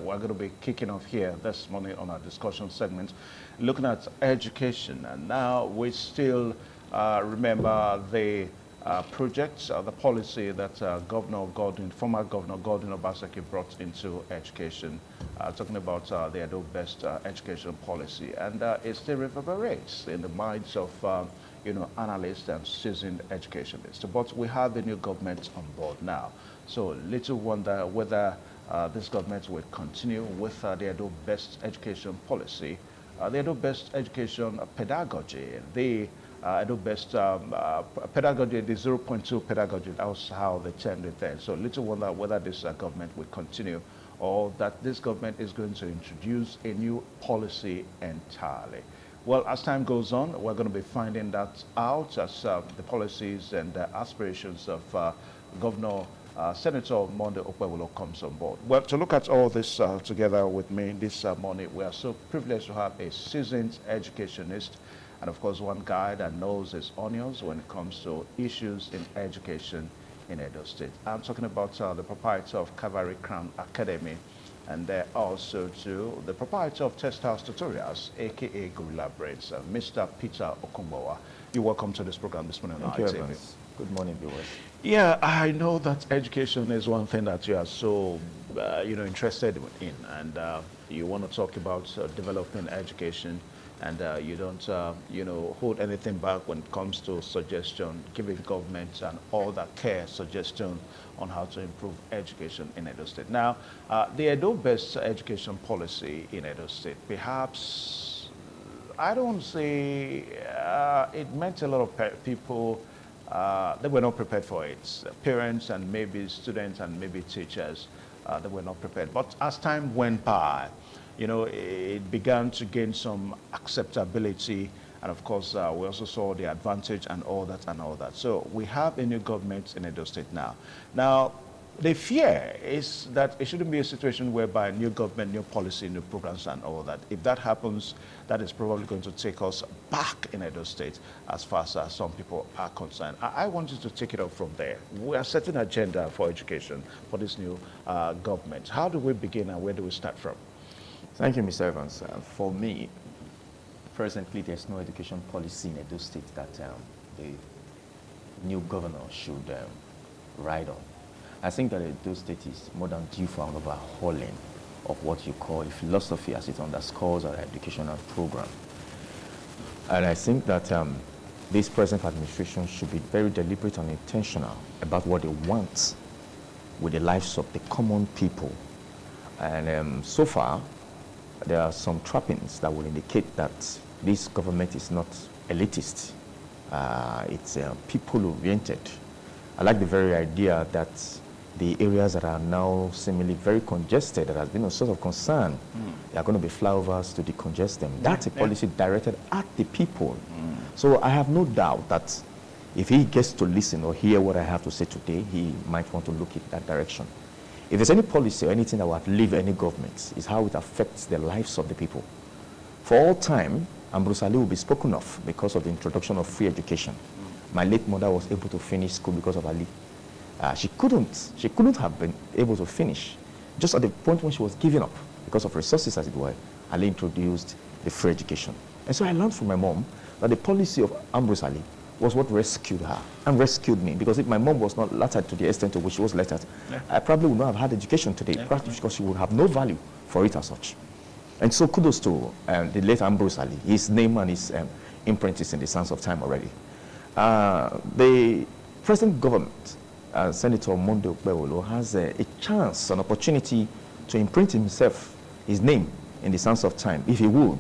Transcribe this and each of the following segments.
we're going to be kicking off here this morning on our discussion segment, looking at education. And now we still remember the projects, the policy that former Governor Gordon Obaseki brought into education, talking about the Edobest education policy. And it still reverberates in the minds of analysts and seasoned educationists. But we have a new government on board now. So little wonder whether this government will continue with the Edobest education policy, the Edobest education pedagogy, the Edobest pedagogy, the 0.2 pedagogy. That was how they termed it then. So little wonder whether this government will continue, or that this government is going to introduce a new policy entirely. Well, as time goes on, we're going to be finding that out as the policies and aspirations of Governor Senator Monday Okpebholo comes on board. Well, to look at all this together with me this morning, we are so privileged to have a seasoned educationist, and of course one guy that knows his onions when it comes to issues in education in Edo State. I'm talking about the proprietor of Cavalry Crown Academy, and also to the proprietor of Test House Tutorials, aka Gorilla Brains, Mr. Peter Okpebholo. You're welcome to this program this morning. Thank you, Evans. Good morning, viewers. Yeah, I know that education is one thing that you are so, interested in, and you want to talk about developing education, and you don't, hold anything back when it comes to suggestion, giving government and all that care suggestion on how to improve education in Edo State. Now, the Edobest education policy in Edo State, perhaps, I don't say it meant a lot of people they were not prepared for it. Parents and maybe students and maybe teachers, they were not prepared. But as time went by, it began to gain some acceptability. And of course, we also saw the advantage and all that and all that. So we have a new government in Edo State now. Now, the fear is that it shouldn't be a situation whereby new government, new policy, new programs and all that. If that happens, that is probably going to take us back in Edo State as far as some people are concerned. I want you to take it up from there. We are setting an agenda for education for this new government. How do we begin and where do we start from? Thank you, Mr. Evans. For me, presently, there's no education policy in Edo State that the new governor should ride on. I think that Edo State is more than due for an overhauling of what you call a philosophy as it underscores our educational program. And I think that this present administration should be very deliberate and intentional about what they want with the lives of the common people. And so far, there are some trappings that will indicate that this government is not elitist. It's people-oriented. I like the very idea that the areas that are now seemingly very congested, that has been a source of concern, they are going to be flyovers to decongest them. That's a policy directed at the people. So I have no doubt that if he gets to listen or hear what I have to say today, he might want to look in that direction. If there's any policy or anything that will outlive any government, is how it affects the lives of the people. For all time, Ambrose Ali will be spoken of because of the introduction of free education. My late mother was able to finish school because of Ali. She couldn't have been able to finish. Just at the point when she was giving up, because of resources as it were, Ali introduced the free education. And so I learned from my mom that the policy of Ambrose Ali was what rescued her and rescued me. Because if my mom was not lettered to the extent to which she was lettered, I probably would not have had education today, practically because she would have no value for it as such. And so kudos to the late Ambrose Ali. His name and his imprint is in the sands of time already. The present government, Senator Monday Okpebholo, has a chance, an opportunity to imprint himself, his name, in the sands of time, if he would.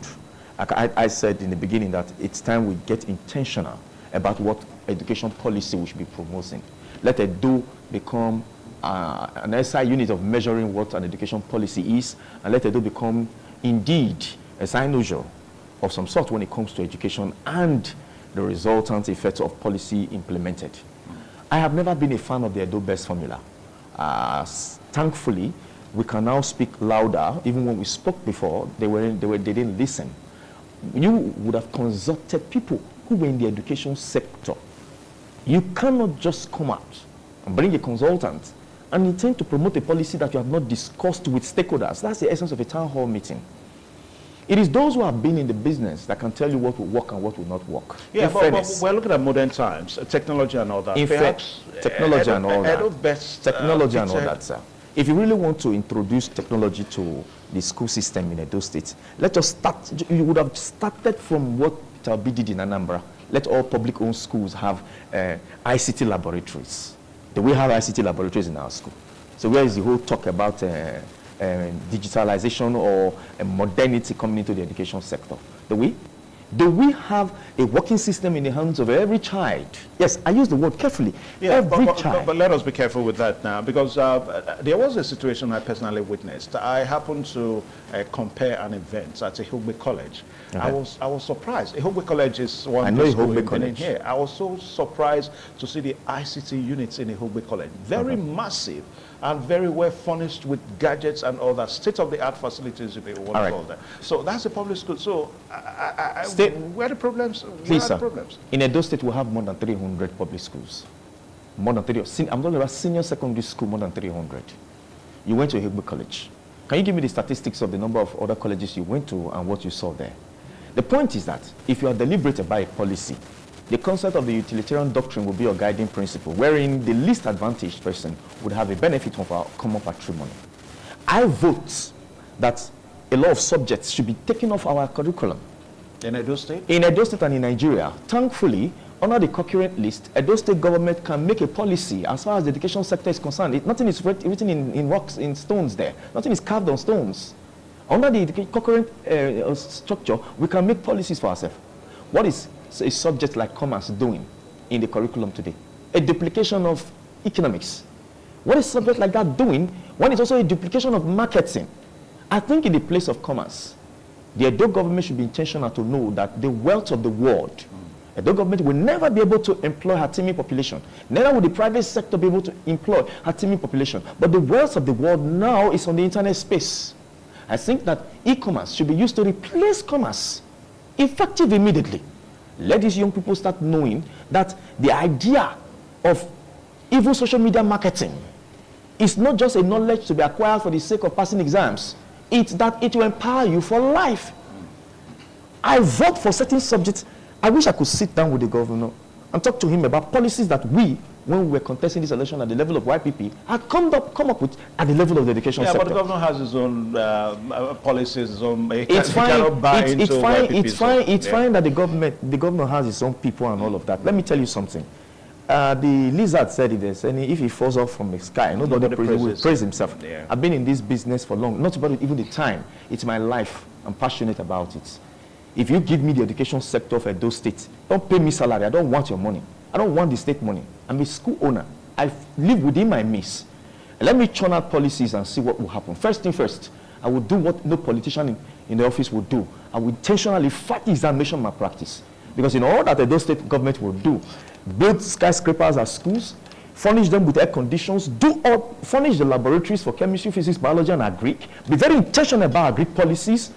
I said in the beginning that it's time we get intentional about what education policy we should be promoting. Let Edo become an SI unit of measuring what an education policy is, and let Edo become indeed a synonym of some sort when it comes to education and the resultant effects of policy implemented. I have never been a fan of the Edobest formula. Thankfully, we can now speak louder. Even when we spoke before, they didn't listen. You would have consulted people who were in the education sector. You cannot just come out and bring a consultant and intend to promote a policy that you have not discussed with stakeholders. That's the essence of a town hall meeting. It is those who have been in the business that can tell you what will work and what will not work. Yeah, but we're looking at modern times, technology and all that. In fact, technology and all that. Edobest, technology and all that, sir. If you really want to introduce technology to the school system in Edo State, let us start. You would have started from what Peter Obi did in Anambra. Let all public-owned schools have ICT laboratories. Do we have ICT laboratories in our school? So where is the whole talk about digitalization or modernity coming into the education sector? Do we? Do we have a working system in the hands of every child? Yes, I use the word carefully. Yeah, every child. But let us be careful with that now, because there was a situation I personally witnessed. I happened to compare an event at Edobest College. Okay. I was surprised. Edobest College is one of the schools in here. I was so surprised to see the ICT units in Edobest College. Very massive and very well furnished with gadgets and all that, state-of-the-art facilities, if you want to call that. So that's a public school. So where are the problems? Please, sir. In Edo State, we have more than 300 public schools. More than 300. I'm talking about senior secondary school, more than 300. You went to Edobest College. Can you give me the statistics of the number of other colleges you went to and what you saw there? The point is that if you are deliberated by a policy, the concept of the utilitarian doctrine will be your guiding principle, wherein the least advantaged person would have a benefit of our common patrimony. I vote that a lot of subjects should be taken off our curriculum. In Edo State? In Edo State and in Nigeria. Thankfully, under the concurrent list, Edo State government can make a policy as far as the education sector is concerned. Nothing is written in rocks, in stones there. Nothing is carved on stones. Under the concurrent structure, we can make policies for ourselves. What is a subject like commerce doing in the curriculum today? A duplication of economics. What is a subject like that doing when it's also a duplication of marketing? I think in the place of commerce, the Edo government should be intentional to know that the wealth of the world, Edo government will never be able to employ her teeming population. Neither will the private sector be able to employ her teeming population. But the wealth of the world now is on the internet space. I think that e-commerce should be used to replace commerce, effective immediately. Let these young people start knowing that the idea of evil social media marketing is not just a knowledge to be acquired for the sake of passing exams. It's that it will empower you for life. I vote for certain subjects. I wish I could sit down with the governor and talk to him about policies that we, when we were contesting this election at the level of YPP, had come up with at the level of the education sector. But the governor has his own policies, his own. It's fine that the governor has his own people and all of that. Let me tell you something. The lizard said if he falls off from the sky, nobody will praise himself. Yeah. I've been in this business for long, not about it, even the time. It's my life. I'm passionate about it. If you give me the education sector of Edo State, don't pay me salary. I don't want your money. I don't want the state money. I'm a school owner. I live within my means. Let me churn out policies and see what will happen. First thing first, I will do what no politician in the office would do. I will intentionally fight examination malpractice. Because in all that the Edo State government will do, build skyscrapers as schools, furnish them with air conditions, furnish the laboratories for chemistry, physics, biology, and agric, be very intentional about agric policies.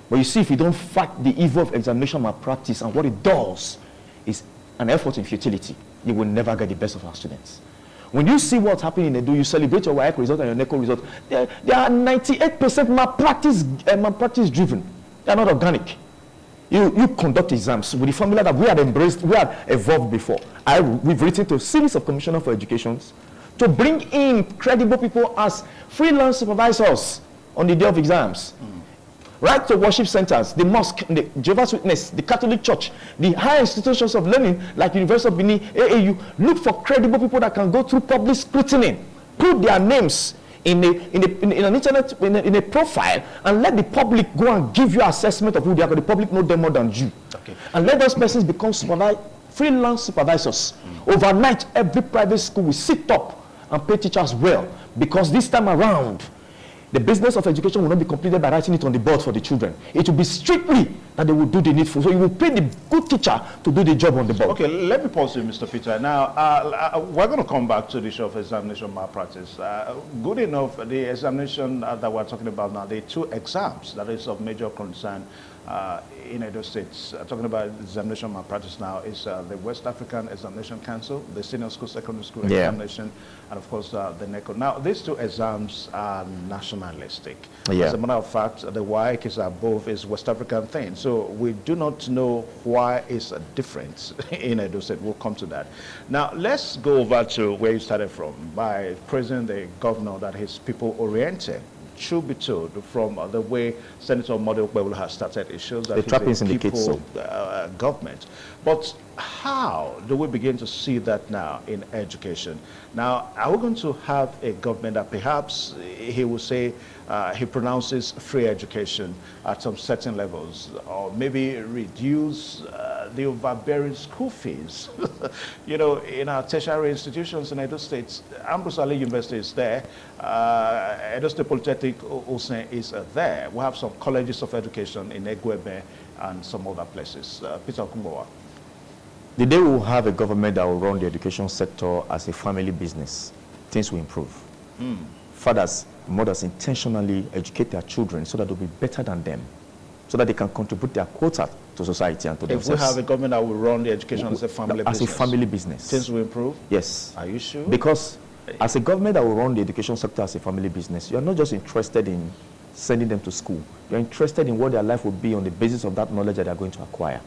But you see, if you don't fight the evil of examination malpractice and what it does is an effort in futility, you will never get the best of our students. When you see what's happening in Edo, you celebrate your WAEC result and your NECO result. They are 98% malpractice driven. They are not organic. You conduct exams with the formula that we had embraced, we had evolved before. We've written to a series of commissioners for educations to bring in credible people as freelance supervisors on the day of exams. Right to worship centers, the mosque, the Jehovah's Witness, the Catholic Church, the higher institutions of learning like University of Benin, AAU, look for credible people that can go through public scrutiny, put their names in a profile, and let the public go and give you assessment of who they are, because the public know them more than you. Okay. And let those persons become freelance supervisors. Overnight, every private school will sit up and pay teachers well, because this time around, the business of education will not be completed by writing it on the board for the children. It will be strictly that they will do the needful. So you will pay the good teacher to do the job on the board. Okay, let me pause you, Mr. Peter. Now, we're going to come back to the issue of examination malpractice. Good enough, the examination that we're talking about now, the two exams that is of major concern in Edo State, talking about examination malpractice now, is the West African Examination Council, the Senior School, Secondary School Examination, and of course the NECO. Now, these two exams are nationalistic. As a matter of fact, the WAEC is above is West African thing. So we do not know why it's a difference in Edo State. We'll come to that. Now, let's go over to where you started from by praising the governor that he's people-oriented. Should be told from the way Senator Okpebholo has started issues that he's a people government. But how do we begin to see that now in education? Now, are we going to have a government that perhaps he will say he pronounces free education at some certain levels, or maybe reduce the overbearing school fees? You know, in our tertiary institutions in Edo State, Ambrose Ali University is there, Edo State Polytechnic also is there. We have some colleges of education in Egwebe and some other places. Peter Okumbowa. The day we will have a government that will run the education sector as a family business, things will improve. Fathers, mothers intentionally educate their children so that they'll be better than them, so that they can contribute their quota to society and to themselves. If we have a government that will run the education as a family business. As a family business. Things will improve? Yes. Are you sure? Because as a government that will run the education sector as a family business, you're not just interested in sending them to school. You're interested in what their life will be on the basis of that knowledge that they're going to acquire.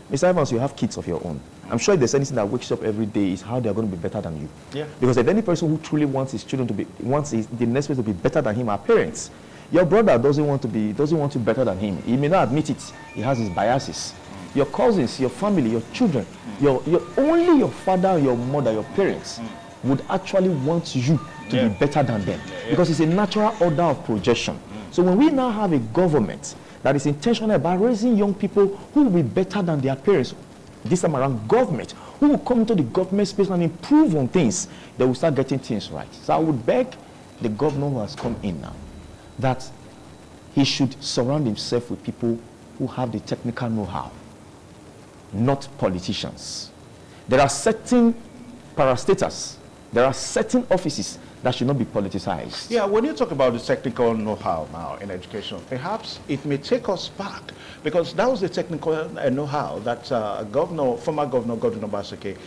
Mr. Evans, you have kids of your own. I'm sure if there's anything that wakes up every day is how they're going to be better than you. Yeah. Because if any person who truly wants his children to be, the next person to be better than him are parents. Your brother doesn't want you better than him. He may not admit it. He has his biases. Your cousins, your family, your children, only your father, your mother, your parents would actually want you to be better than them. Because it's a natural order of projection. So when we now have a government that is intentional about raising young people who will be better than their parents, this time around government, who will come into the government space and improve on things, they will start getting things right. So I would beg the governor who has come in now that he should surround himself with people who have the technical know-how, not politicians. There are certain parastatals, there are certain offices that should not be politicized. Yeah, when you talk about the technical know-how now in education, perhaps it may take us back, because that was the technical know-how that former Governor Godwin Obaseki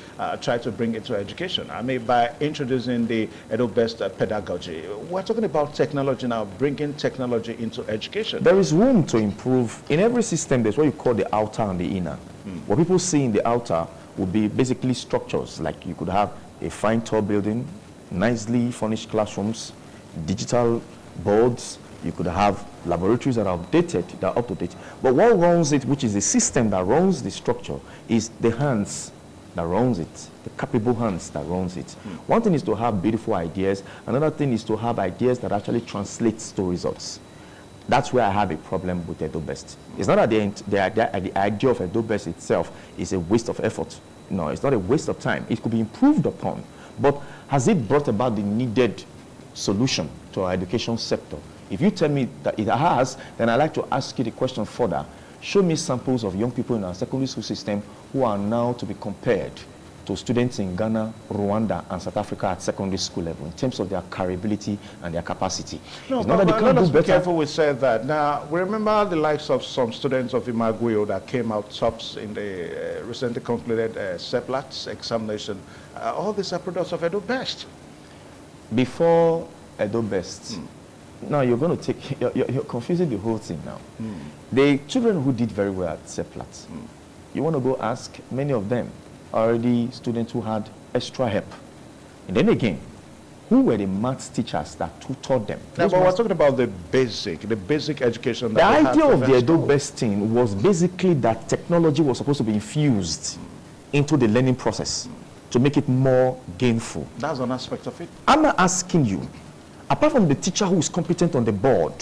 tried to bring into education. I mean, by introducing the Edobest pedagogy. We're talking about technology now, bringing technology into education. There is room to improve. In every system, there's what you call the outer and the inner. What people see in the outer will be basically structures, like you could have a fine tall building, nicely furnished classrooms, digital boards. You could have laboratories that are updated, that are up to date. But what runs it, which is the system that runs the structure, is the hands that runs it, the capable hands that runs it. One thing is to have beautiful ideas. Another thing is to have ideas that actually translate to results. That's where I have a problem with Edobest. It's not that the idea of Edobest itself is a waste of effort. No, it's not a waste of time. It could be improved upon. But has it brought about the needed solution to our education sector? If you tell me that it has, then I'd like to ask you the question further. Show me samples of young people in our secondary school system who are now to be compared to students in Ghana, Rwanda, and South Africa at secondary school level in terms of their carryability and their capacity. No, it's not that they can't do be better. Careful we said that. Now, we remember the likes of some students of Imagweo that came out tops in the recently concluded CEPLAT examination. All these are products of Edobest. Before Edobest, now you're going to take, you're confusing the whole thing now. The children who did very well at CEPLAT, you want to go ask, many of them are already students who had extra help. And then again, who were the maths teachers that taught them? Now, but we're talking about the basic education. The idea of the Edobest thing was basically that technology was supposed to be infused into the learning process to make it more gainful. That's an aspect of it. I'm asking you, apart from the teacher who is competent on the board,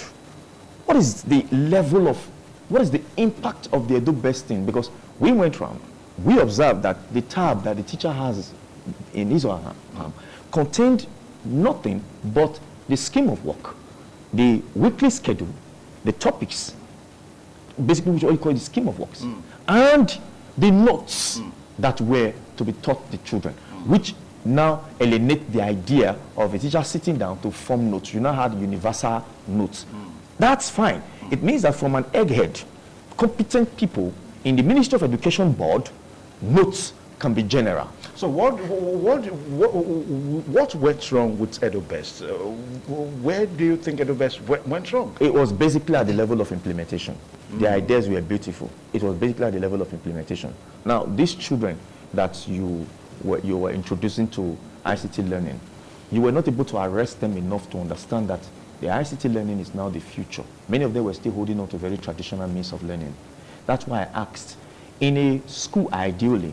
what is the level of, what is the impact of the Edobest thing? Because we went around, we observed that the tab that the teacher has in his or her hand contained nothing but the scheme of work, the weekly schedule, the topics, basically what you call the scheme of works, and the notes that were to be taught the children, which now alienate the idea of a teacher sitting down to form notes. You now have universal notes. That's fine. It means that from an egghead competent people in the Ministry of Education board, notes can be general. So what went wrong with Edobest? Where do you think Edobest went wrong? It was basically at the level of implementation. The ideas were beautiful. It was basically at the level of implementation. Now, these children that you were introducing to ICT learning, you were not able to arrest them enough to understand that the ICT learning is now the future. Many of them were still holding on to very traditional means of learning. That's why I asked, in a school ideally,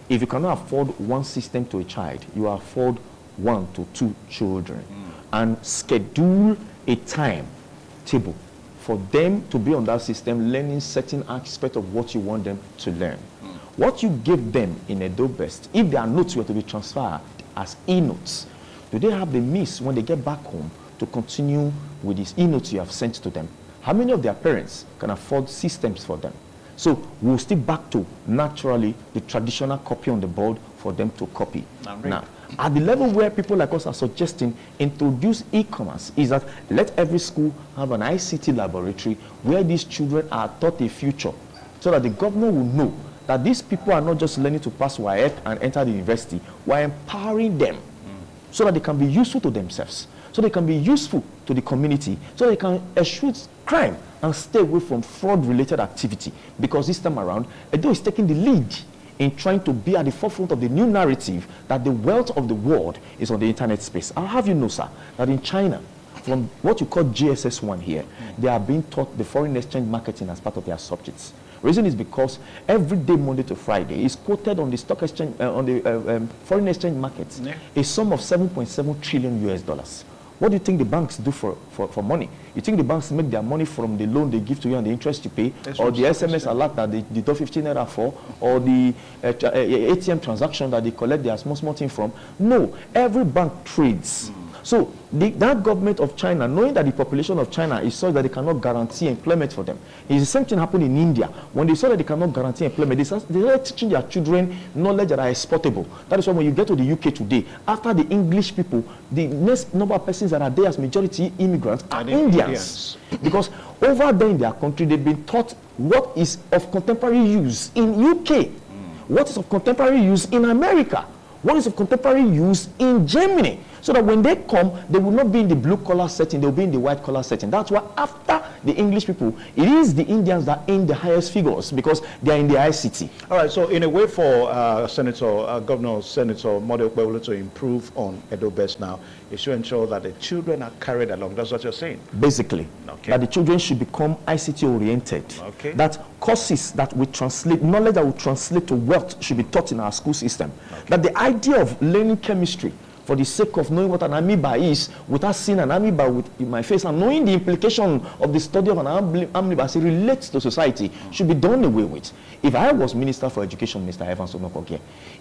if you cannot afford one system to a child, you afford 1 to 2 children, and schedule a time table for them to be on that system, learning certain aspect of what you want them to learn. What you give them in Edobest, if their notes were to be transferred as e-notes, do they have the means when they get back home to continue with these e-notes you have sent to them? How many of their parents can afford systems for them? So we'll still back to, naturally, the traditional copy on the board for them to copy. Now, at the level where people like us are suggesting introduce e-commerce, is that let every school have an ICT laboratory where these children are taught a future, so that the government will know that these people are not just learning to pass WAEC and enter the university. We're empowering them so that they can be useful to themselves, so they can be useful to the community, so they can eschew crime and stay away from fraud-related activity. Because this time around, Edo is taking the lead in trying to be at the forefront of the new narrative that the wealth of the world is on the internet space. I'll have you know, sir, that in China, from what you call GSS1 here, they are being taught the foreign exchange marketing as part of their subjects. Reason is because every day, Monday to Friday, is quoted on the stock exchange, on the foreign exchange markets, a sum of 7.7 trillion US dollars. What do you think the banks do for money? You think the banks make their money from the loan they give to you and the interest you pay, or the SMS alert that they deduct 15 naira for, or the ATM transaction that they collect their small thing from? No, every bank trades. So that government of China, knowing that the population of China is such that they cannot guarantee employment for them, it's the same thing happened in India. When they saw that they cannot guarantee employment, they started teaching their children knowledge that are exportable. That is why when you get to the UK today, after the English people, the next number of persons that are there as majority immigrants are Indians. Because over there in their country, they've been taught what is of contemporary use in UK, what is of contemporary use in America, what is of contemporary use in Germany. So that when they come, they will not be in the blue-collar setting, they'll be in the white-collar setting. That's why after the English people, it is the Indians that earn the highest figures because they are in the ICT. All right, so in a way for Governor Senator Okpebholo to improve on Edobest now, is to ensure that the children are carried along. That's what you're saying? Basically, that the children should become ICT-oriented. That courses that will translate, knowledge that will translate to wealth should be taught in our school system. That the idea of learning chemistry for the sake of knowing what an amoeba is, without seeing an amoeba with my face and knowing the implication of the study of an amoeba as it relates to society, should be done away with. If I was Minister for Education, Mr. Evans Onokogie,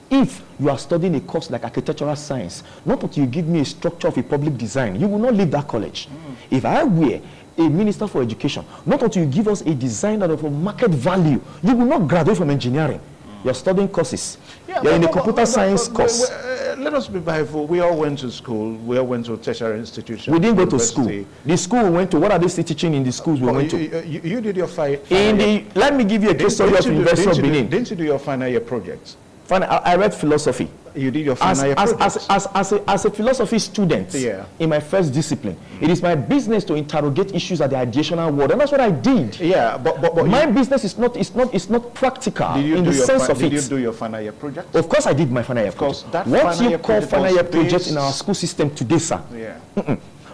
if you are studying a course like architectural science, not until you give me a structure of a public design, you will not leave that college. If I were a Minister for Education, not until you give us a design that of a market value, you will not graduate from engineering. You're studying courses. You're in a computer science course. Let us be mindful. We all went to school. We all went to tertiary institutions. We didn't go to school. The school we went to, what are they still teaching in the schools we went to? You did your final year. Let me give you a case study of University of Benin. Didn't you do your final year project? I read philosophy. You did your final year project? As a philosophy student in my first discipline, it is my business to interrogate issues at the ideational world, and that's what I did. Yeah, but my business is not practical in the sense of it. Did you do your final year project? Of course I did my final year project. What you call final year project in our school system today, sir?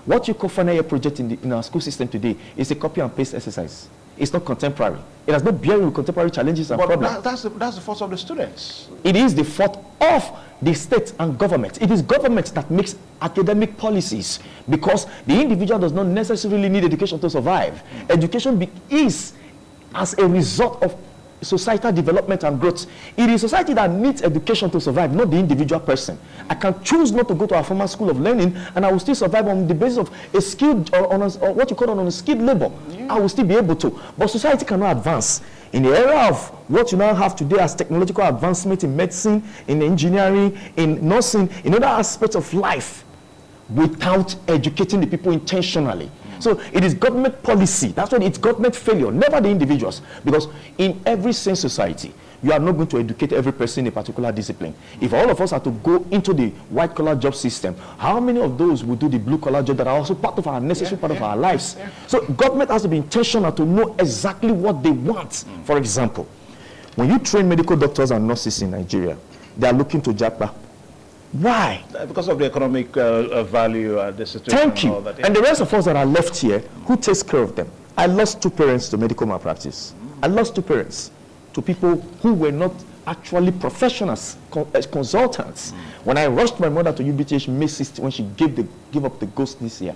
What you call final year project in our school system today is a copy and paste exercise. It's not contemporary. It has no bearing with contemporary challenges and problems. That's the fault of the students. It is the fault of the state and government. It is government that makes academic policies, because the individual does not necessarily need education to survive. Education is as a result of societal development and growth. It is society that needs education to survive, not the individual person. I can choose not to go to a formal school of learning, and I will still survive on the basis of a skilled or what you call on a skilled labor. I will still be able to. But society cannot advance in the area of what you now have today as technological advancement in medicine, in engineering, in nursing, in other aspects of life, without educating the people intentionally. So it is government policy. That's why it's government failure, never the individuals. Because in every sane society, you are not going to educate every person in a particular discipline. If all of us are to go into the white-collar job system, how many of those will do the blue-collar job that are also part of our necessary part of our lives? So government has to be intentional to know exactly what they want. For example, when you train medical doctors and nurses in Nigeria, they are looking to Japa. Why? Because of the economic value, the situation. Thank you. And all that. And the rest of us that are left here, who takes care of them? I lost 2 parents to medical malpractice. I lost 2 parents to people who were not actually professionals, consultants. When I rushed my mother to UBTH May 16, when she gave up the ghost this year,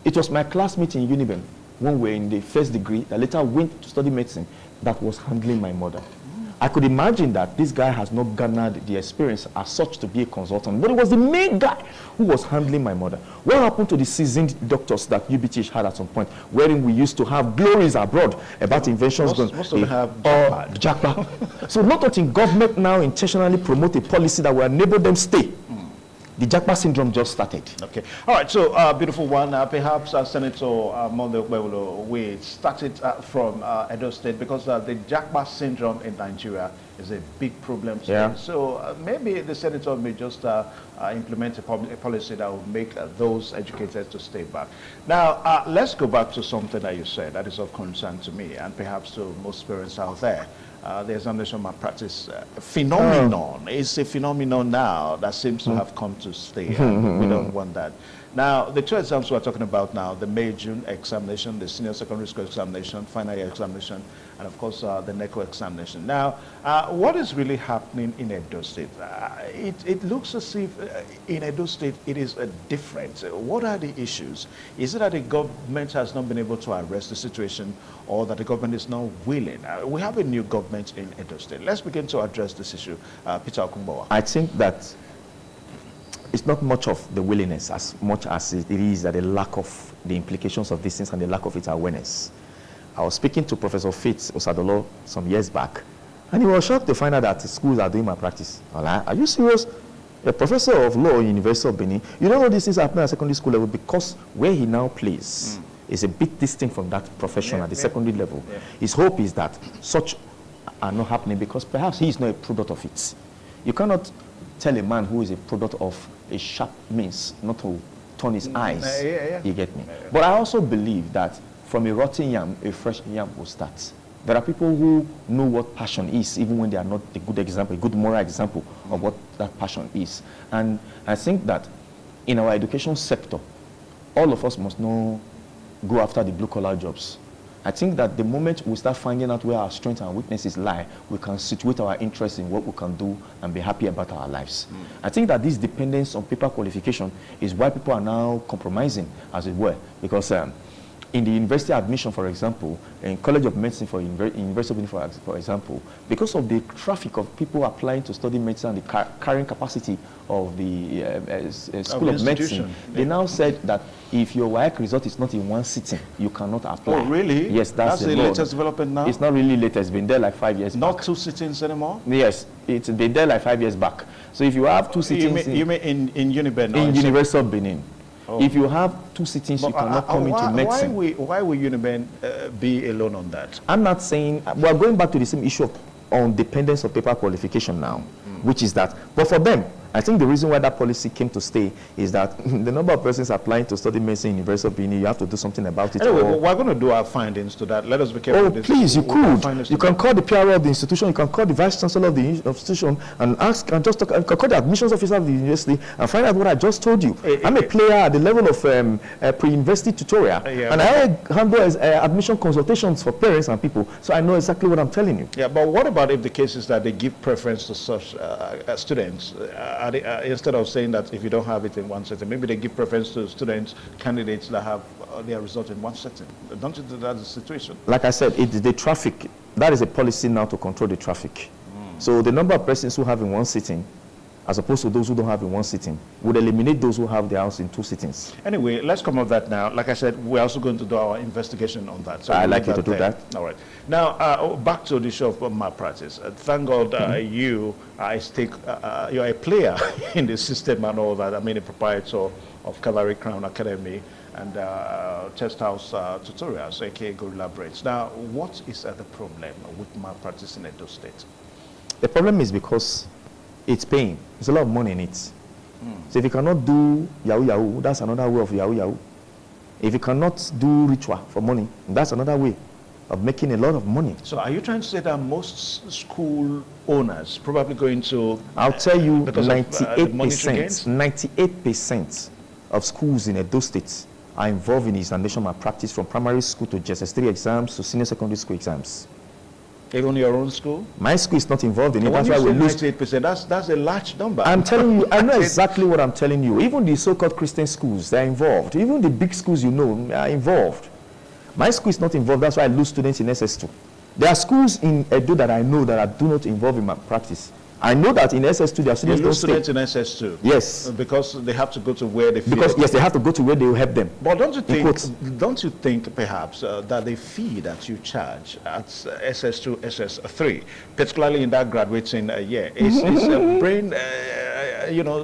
it was my classmate in Uniben, when we were in the first degree, that later went to study medicine, that was handling my mother. I could imagine that this guy has not garnered the experience as such to be a consultant, but it was the main guy who was handling my mother. What happened to the seasoned doctors that UBTH had at some point, wherein we used to have glories abroad about inventions? Most of them have Jackpot. So not only government now intentionally promote a policy that will enable them stay. The Jackpot syndrome just started. Okay. All right. So, beautiful one. Perhaps Senator Okpebholo, we started from Edo State because the Jackpot syndrome in Nigeria is a big problem today. Yeah. So, maybe the senator may just implement a policy that will make those educators to stay back. Now, let's go back to something that you said that is of concern to me and perhaps to most parents out there. The examination malpractice phenomenon is a phenomenon now that seems to have come to stay. We don't want that. Now, the 2 exams we're talking about now, the May, June examination, the senior secondary school examination, final year examination, and of course the NECO examination. Now, what is really happening in Edo State? It looks as if in Edo State it is different. What are the issues? Is it that the government has not been able to arrest the situation, or that the government is not willing? We have a new government in Edo State. Let's begin to address this issue. Peter Okpebholo. I think that it's not much of the willingness as much as it is that the lack of the implications of these things and the lack of its awareness. I was speaking to Professor Fitz Osadolo some years back, and he was shocked to find out that schools are doing malpractice. I'm like, are you serious? A professor of law in University of Benin, you don't know these things happening at secondary school level, because where he now plays is a bit distinct from that profession at the secondary level. His hope is that such are not happening because perhaps he is not a product of it. You cannot tell a man who is a product of a sharp means not to turn his eyes. You get me? But I also believe that from a rotten yam, a fresh yam will start. There are people who know what passion is, even when they are not a good example, a good moral example of what that passion is. And I think that in our education sector, all of us must know, go after the blue-collar jobs. I think that the moment we start finding out where our strengths and weaknesses lie, we can situate our interests in what we can do and be happy about our lives. I think that this dependence on paper qualification is why people are now compromising, as it were, because in the university admission, for example, in College of Medicine for University of Benin, for example, because of the traffic of people applying to study medicine and the carrying capacity of the School of Medicine, they now said that if your WAEC result is not in one sitting, you cannot apply. Oh, really? Yes, that's the latest development now? It's not really latest. It's been there like 5 years back. Not 2 sittings anymore? Yes, it's been there like 5 years back. So if you have 2 sittings... You mean in Uniben? In University of Benin. Oh. If you have 2 sittings, you cannot come into medicine. Why will Uniben be alone on that? I'm not saying... We're going back to the same issue on dependence of paper qualification now, which is that... But for them, I think the reason why that policy came to stay is that the number of persons applying to study medicine in University of Benin, you have to do something about it. Anyway, we're going to do our findings to that. Let us be careful. Oh, please, you could. You can call the PRO of the institution, you can call the vice chancellor of the institution and ask, and just talk, you can call the admissions officer of the university and find out what I just told you. I'm a player at the level of pre-university tutorial, and I handle admission consultations for parents and people, so I know exactly what I'm telling you. Yeah, but what about if the case is that they give preference to such students? Instead of saying that if you don't have it in one setting, maybe they give preference to students, candidates that have their result in one setting. Don't you think that's the situation? Like I said, it's the traffic. That is a policy now to control the traffic. So the number of persons who have in one sitting, as opposed to those who don't have in one sitting, would eliminate those who have their house in 2 sittings. Anyway, let's come off that now. Like I said, we're also going to do our investigation on that. So I'd like you to do that. All right. Now, back to the issue of malpractice. Thank God you are you're a player in the system and all that. I mean, a proprietor of Calvary Crown Academy. and test house tutorials, aka gorilla breaks. Now, what is the problem with malpractice in Edo State? The problem is because it's paying. There's a lot of money in it. So if you cannot do Yahoo Yahoo, that's another way of Yahoo Yahoo. If you cannot do ritual for money, that's another way of making a lot of money. So are you trying to say that most school owners probably going to... I'll tell you, 98% of schools in Edo State are involved in examination malpractice, from primary school to JSS3 exams to senior secondary school exams. Even your own school? My school is not involved in it. That's why we lose. 98%. That's a large number. I'm telling you, I know exactly what I'm telling you. Even the so-called Christian schools, they're involved. Even the big schools you know are involved. My school is not involved. That's why I lose students in SS2. There are schools in Edo that I know that are do not involve in malpractice. I know that in SS2 there are students. You lose students in SS2? Yes. Because they have to go to where they feel. Because yes, they have to go to where they will help them. But don't you think perhaps that the fee that you charge at SS2, SS3, particularly in that graduating year, is a brain,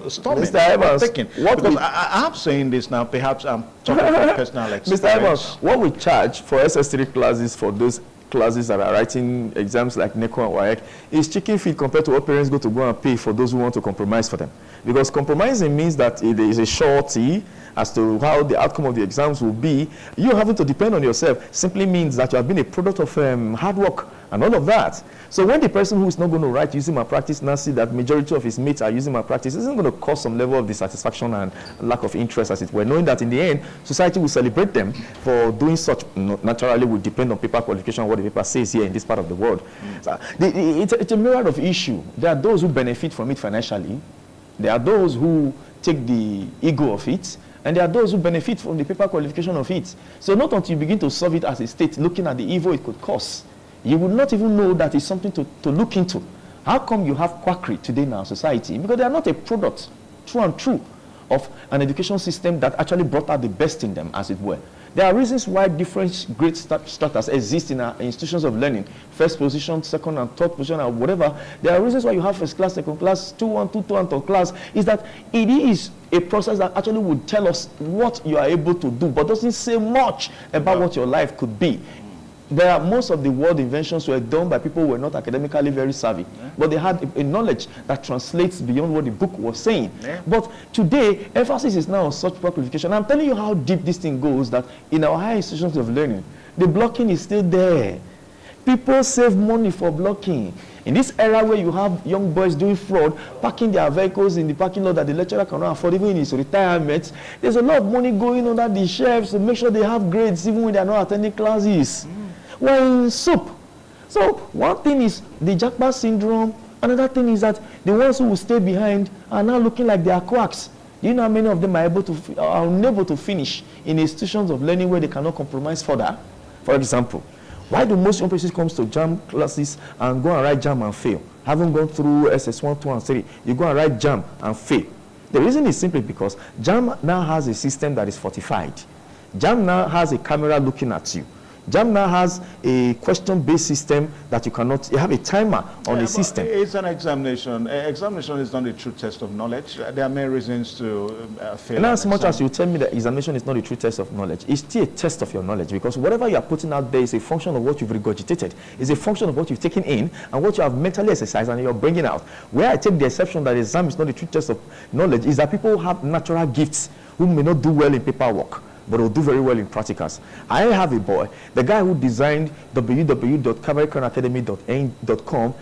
storming? Mr. Evans, because I'm saying this now, perhaps I'm talking from personal experience. Mr. Evans, what we charge for SS3 classes, for those classes that are writing exams like NECO and WAEC, is chicken feed compared to what parents go and pay for those who want to compromise for them. Because compromising means that it is a surety as to how the outcome of the exams will be. You having to depend on yourself simply means that you have been a product of hard work and all of that. So when the person who is not going to write using malpractice now see that majority of his mates are using malpractice, it's going to cause some level of dissatisfaction and lack of interest, as it were, knowing that in the end, society will celebrate them for doing such. Naturally, will depend on paper qualification, what the paper says here in this part of the world. So it's a myriad of issue. There are those who benefit from it financially. There are those who take the ego of it. And there are those who benefit from the paper qualification of it. So not until you begin to solve it as a state, looking at the evil it could cause, you would not even know that it's something to look into. How come you have quackery today in our society? Because they are not a product, true and true, of an education system that actually brought out the best in them, as it were. There are reasons why different grade status exist in our institutions of learning. First position, second and third position, and whatever. There are reasons why you have first class, second class, 2-1, 2-2, and third class. Is that it is a process that actually would tell us what you are able to do, but doesn't say much about what your life could be. There are most of the world inventions were done by people who were not academically very savvy, but they had a knowledge that translates beyond what the book was saying. But today, emphasis is now on such qualification. I'm telling you how deep this thing goes, that in our higher institutions of learning, the blocking is still there. People save money for blocking. In this era where you have young boys doing fraud, parking their vehicles in the parking lot that the lecturer cannot afford, even in his retirement, there's a lot of money going under the shelves to make sure they have grades even when they are not attending classes. We're in soup. So one thing is the jackpot syndrome. Another thing is that the ones who will stay behind are now looking like they are quacks. Do you know how many of them are unable to finish in institutions of learning where they cannot compromise further? For example, why do most young persons come to JAM classes and go and write JAM and fail? Haven't gone through SS1, 2, and 3. You go and write JAM and fail. The reason is simply because JAM now has a system that is fortified. JAM now has a camera looking at you. JAM now has a question-based system that you have a timer on the system. It's an examination. Examination is not a true test of knowledge. There are many reasons to fail. And as much as you tell me that examination is not a true test of knowledge, it's still a test of your knowledge, because whatever you are putting out there is a function of what you've regurgitated. It's a function of what you've taken in and what you have mentally exercised and you're bringing out. Where I take the exception that exam is not a true test of knowledge is that people who have natural gifts who may not do well in paperwork, but will do very well in practicals. I have a boy, the guy who designed www.cavalrycrownacademy.com.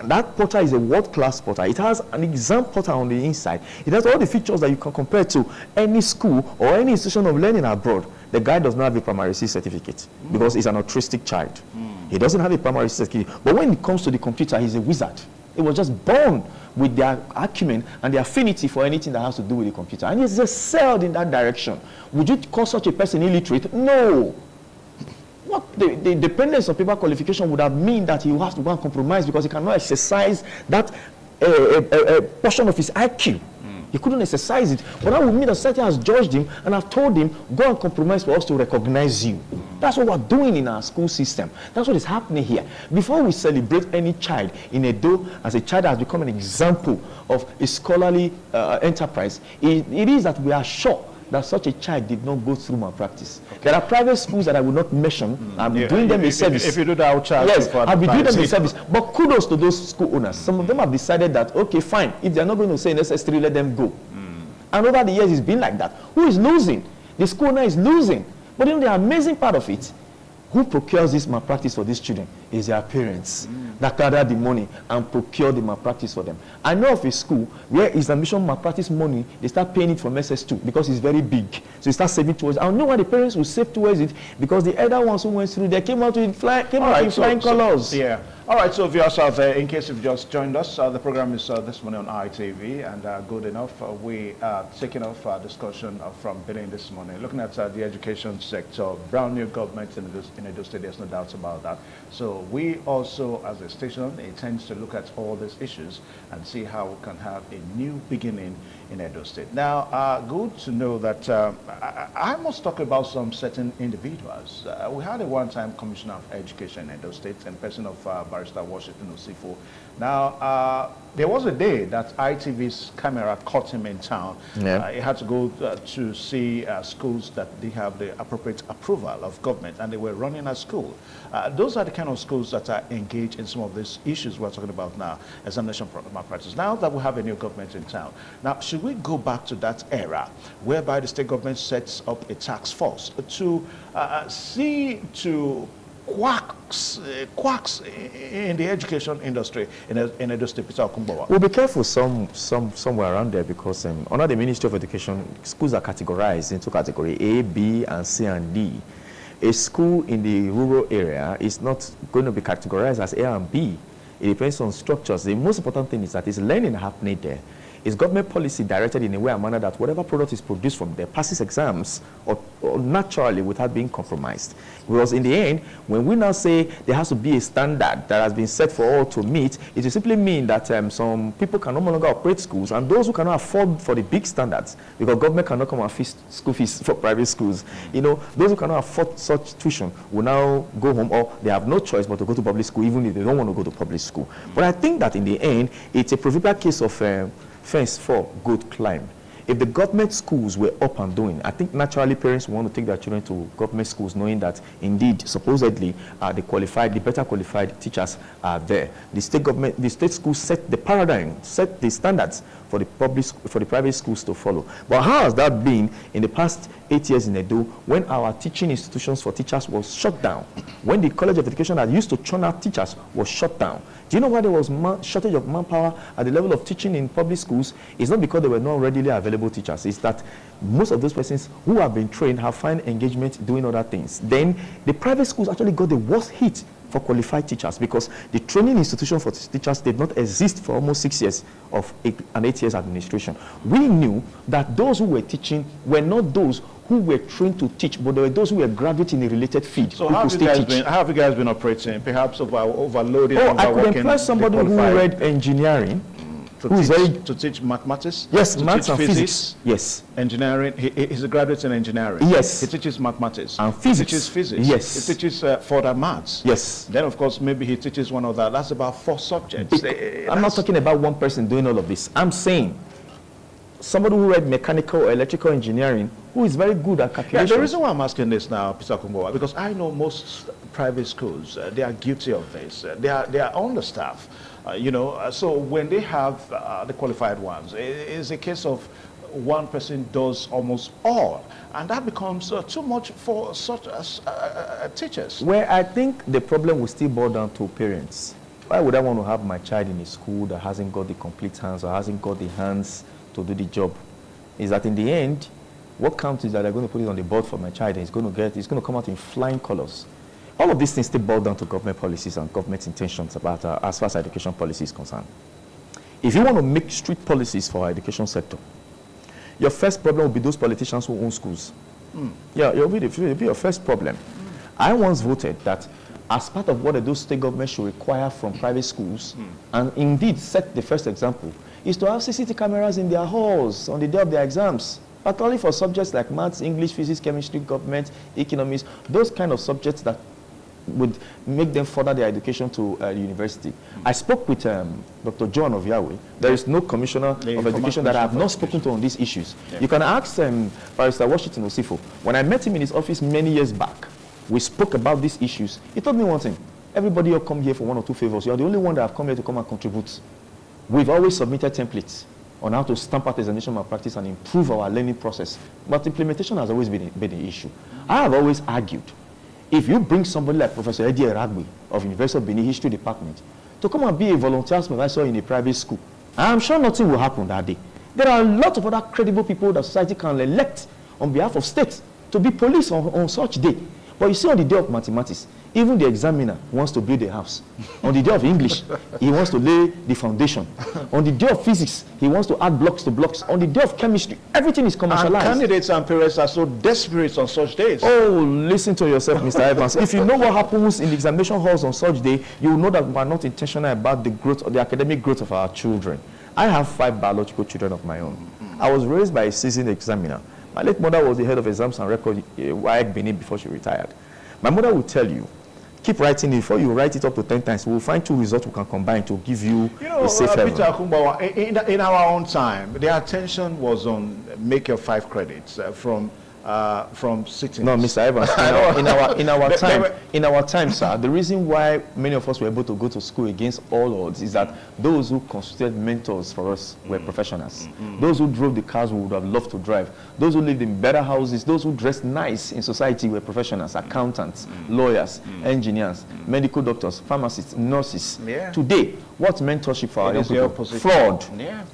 That portal is a world-class portal. It has an exam portal on the inside. It has all the features that you can compare to any school or any institution of learning abroad. The guy does not have a primary C certificate because he's an autistic child. He doesn't have a primary C certificate. But when it comes to the computer, he's a wizard. He was just born with their acumen and their affinity for anything that has to do with the computer. And he's excelled in that direction. Would you call such a person illiterate? No. What the dependence of paper qualification would have mean that he will have to go and compromise because he cannot exercise that portion of his IQ. He couldn't exercise it. But that would mean that society has judged him and have told him, go and compromise for us to recognize you. That's what we're doing in our school system. That's what is happening here. Before we celebrate any child in Edo as a child that has become an example of a scholarly enterprise, it is that we are sure that such a child did not go through malpractice. Okay. There are private schools that I will not mention. I'm doing them a service. If you do that, I'll charge yes, you for I'll be doing them a service. But kudos to those school owners. Some of them have decided that, okay, fine, if they're not going to say necessary, let them go. And over the years, it's been like that. Who is losing? The school owner is losing. But you know, the amazing part of it, who procures this malpractice for these children is their parents that gather the money and procure the malpractice for them. I know of a school where examination malpractice money, they start paying it from SS2 because it's very big. So they start saving towards it. I know why the parents will save towards it, because the other ones who went through, they came out in flying colors. Yeah. All right, so viewers out there, in case you've just joined us, the program is this morning on ITV, and good enough, we are taking off our discussion from beginning this morning, looking at the education sector, brand new government in Edo State, there's no doubt about that. So we also, as a station, intend to look at all these issues and see how we can have a new beginning in Edo State. Now, good to know that I must talk about some certain individuals. We had a one-time Commissioner of Education in Edo State, in the person of Barrister Washington Osifo. Now, there was a day that ITV's camera caught him in town. Yeah. He had to go to see schools that they have the appropriate approval of government, and they were running a school. Those are the kind of schools that are engaged in some of these issues we're talking about now, examination malpractice. Now that we have a new government in town, now should we go back to that era whereby the state government sets up a task force to see to quacks in the education industry in Edo State, Peter Okpebholo? We'll be careful somewhere around there, because under the Ministry of Education, schools are categorized into category A, B, and C, and D. A school in the rural area is not going to be categorized as A and B. It depends on structures. The most important thing is that it's learning happening there. Is government policy directed in a way and manner that whatever product is produced from there passes exams or naturally without being compromised? Because in the end, when we now say there has to be a standard that has been set for all to meet, it will simply mean that some people can no longer operate schools, and those who cannot afford for the big standards, because government cannot come and feed school fees for private schools, you know, those who cannot afford such tuition will now go home, or they have no choice but to go to public school, even if they don't want to go to public school. But I think that in the end, it's a proverbial case of fence for good climb. If the government schools were up and doing, I think naturally parents want to take their children to government schools, knowing that indeed, supposedly, the better qualified teachers are there. The state schools set the paradigm, set the standards for the private schools to follow. But how has that been in the past 8 years in Edo, when our teaching institutions for teachers was shut down, when the College of Education that used to churn out teachers was shut down? Do you know why there was shortage of manpower at the level of teaching in public schools? It's not because there were not readily available teachers. It's that most of those persons who have been trained have found engagement doing other things. Then the private schools actually got the worst hit for qualified teachers, because the training institution for teachers did not exist for almost 6 years of an 8 years administration. We knew that those who were teaching were not those who were trained to teach, but there were those who were graduate in a related field. So how have you guys been operating? Perhaps overloading? Oh, I could employ somebody who read engineering, to teach mathematics? Yes, maths and physics. Yes. Engineering. He's a graduate in engineering. Yes. He teaches mathematics. And physics. He teaches physics. Yes. He teaches further maths. Yes. Then, of course, maybe he teaches one of that. That's about 4 subjects. I'm not talking about one person doing all of this. I'm saying somebody who read mechanical or electrical engineering, who is very good at calculations. Yeah, the reason why I'm asking this now, Peter Okpebholo, because I know most private schools, they are guilty of this. They are understaffed. So when they have the qualified ones, it's a case of one person does almost all, and that becomes too much for such as teachers. Well, I think the problem will still boil down to parents. Why would I want to have my child in a school that hasn't got the complete hands or hasn't got the hands to do the job? Is that in the end, what counts is that they're going to put it on the board for my child, and it's going to come out in flying colors. All of these things still boil down to government policies and government intentions about as far as education policy is concerned. If you want to make strict policies for our education sector, your first problem will be those politicians who own schools. Yeah, it'll be your first problem. I once voted that as part of what the state government should require from private schools, and indeed set the first example, is to have CCTV cameras in their halls on the day of their exams. Particularly for subjects like maths, English, physics, chemistry, government, economics, those kind of subjects that would make them further their education to university. I spoke with Dr. John of Yahweh. There is no commissioner of education that I have not spoken to on these issues. Yeah. You can ask Barrister Washington Osifo. When I met him in his office many years back, we spoke about these issues. He told me one thing. Everybody will come here for 1 or 2 favors. You are the only one that have come here to come and contribute. We've always submitted templates on how to stamp out examination malpractice and improve our learning process. But implementation has always been the issue. I have always argued, if you bring somebody like Professor Eddie Eragbe of University of Benin History Department to come and be a volunteer supervisor in a private school, I'm sure nothing will happen that day. There are a lot of other credible people that society can elect on behalf of states to be police on such day. But you see, on the day of mathematics, even the examiner wants to build a house. On the day of English, he wants to lay the foundation. On the day of physics, he wants to add blocks to blocks. On the day of chemistry, everything is commercialized. And candidates and parents are so desperate on such days. Oh, listen to yourself, Mr. Evans. If you know what happens in the examination halls on such day, you will know that we are not intentional about the growth or the academic growth of our children. I have 5 biological children of my own. I was raised by a seasoned examiner. My late mother was the head of exams and record WAEC Benin before she retired. My mother will tell you, keep writing it. Before you write it up to 10 times, we'll find 2 results we can combine to give you a safe haven. Peter Akumbawa, in our own time, the attention was on make your 5 credits from sitting. No, Mr. Evans, in our time, sir, the reason why many of us were able to go to school against all odds is that those who constituted mentors for us were professionals. Those who drove the cars we would have loved to drive. Those who lived in better houses, those who dressed nice in society were professionals, accountants, lawyers, engineers, medical doctors, pharmacists, nurses. Yeah. Today, what's mentorship for our young people? Fraud. Yeah.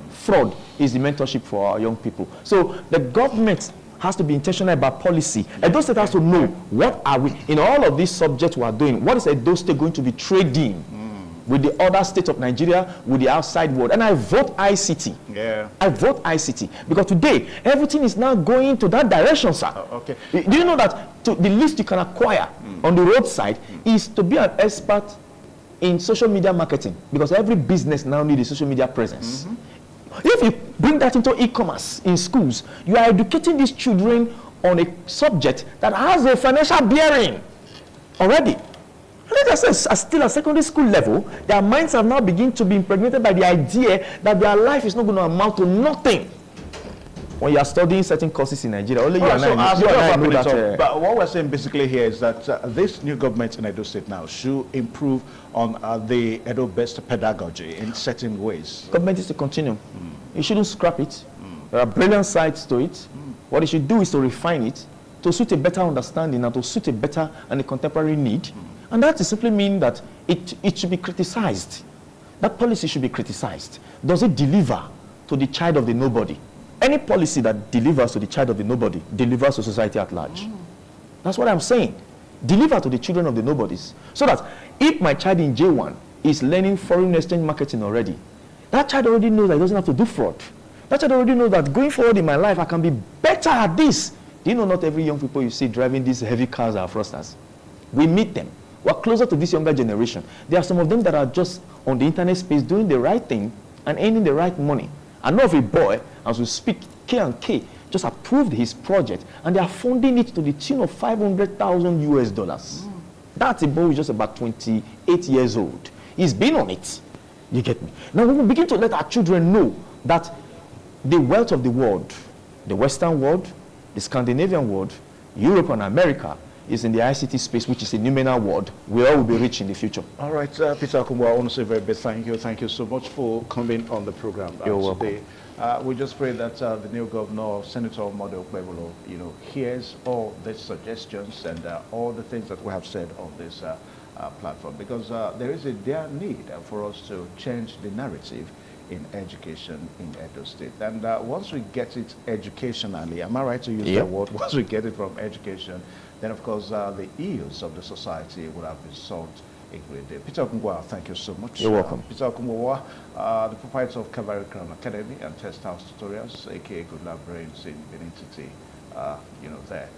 Fraud is the mentorship for our young people. So the government has to be intentional about policy. Edo State has to know what are we, in all of these subjects we are doing, what is Edo State going to be trading with the other states of Nigeria, with the outside world. And I vote ICT. Yeah. I vote ICT. Because today, everything is now going to that direction, sir. Okay. Do you know that the least you can acquire on the roadside is to be an expert in social media marketing? Because every business now needs a social media presence. If you bring that into e-commerce in schools, you are educating these children on a subject that has a financial bearing already. Let us say, still at secondary school level, their minds have now begun to be impregnated by the idea that their life is not going to amount to nothing. When you are studying certain courses in Nigeria, only you and I know that. But what we're saying basically here is that this new government in Edo State now should improve on the Edobest pedagogy in certain ways. Government is to continue. You shouldn't scrap it. There are brilliant sides to it. What you should do is to refine it, to suit a better understanding and to suit a better and a contemporary need. And that simply mean that it should be criticized. That policy should be criticized. Does it deliver to the child of the nobody? Any policy that delivers to the child of the nobody delivers to society at large. That's what I'm saying. Deliver to the children of the nobodies. So that if my child in J1 is learning foreign exchange marketing already, that child already knows that he doesn't have to do fraud. That child already knows that going forward in my life, I can be better at this. Do you know not every young people you see driving these heavy cars are fraudsters? We meet them. We're closer to this younger generation. There are some of them that are just on the internet space doing the right thing and earning the right money. I know of a boy, as we speak, K&K just approved his project and they are funding it to the tune of $500,000 US. That's a boy who's just about 28 years old. He's been on it. You get me? Now we will begin to let our children know that the wealth of the world, the Western world, the Scandinavian world, Europe and America, is in the ICT space, which is a numinal world, where all will be rich in the future. All right, Peter Akumbawa, I want to say very big thank you. Thank you so much for coming on the program today. We just pray that the new governor, Senator Okpebholo, hears all the suggestions and all the things that we have said on this platform, because there is a dire need for us to change the narrative in education in Edo State. And once we get it educationally, am I right to use that word? Once we get it from education, then of course the ills of the society would have been solved a great deal. Peter Akumbawa, thank you so much. You're welcome. Peter Akumbawa, the proprietor of Calvary Crown Academy and Test House Tutorials, aka Good Lab Brains in Benin City, there.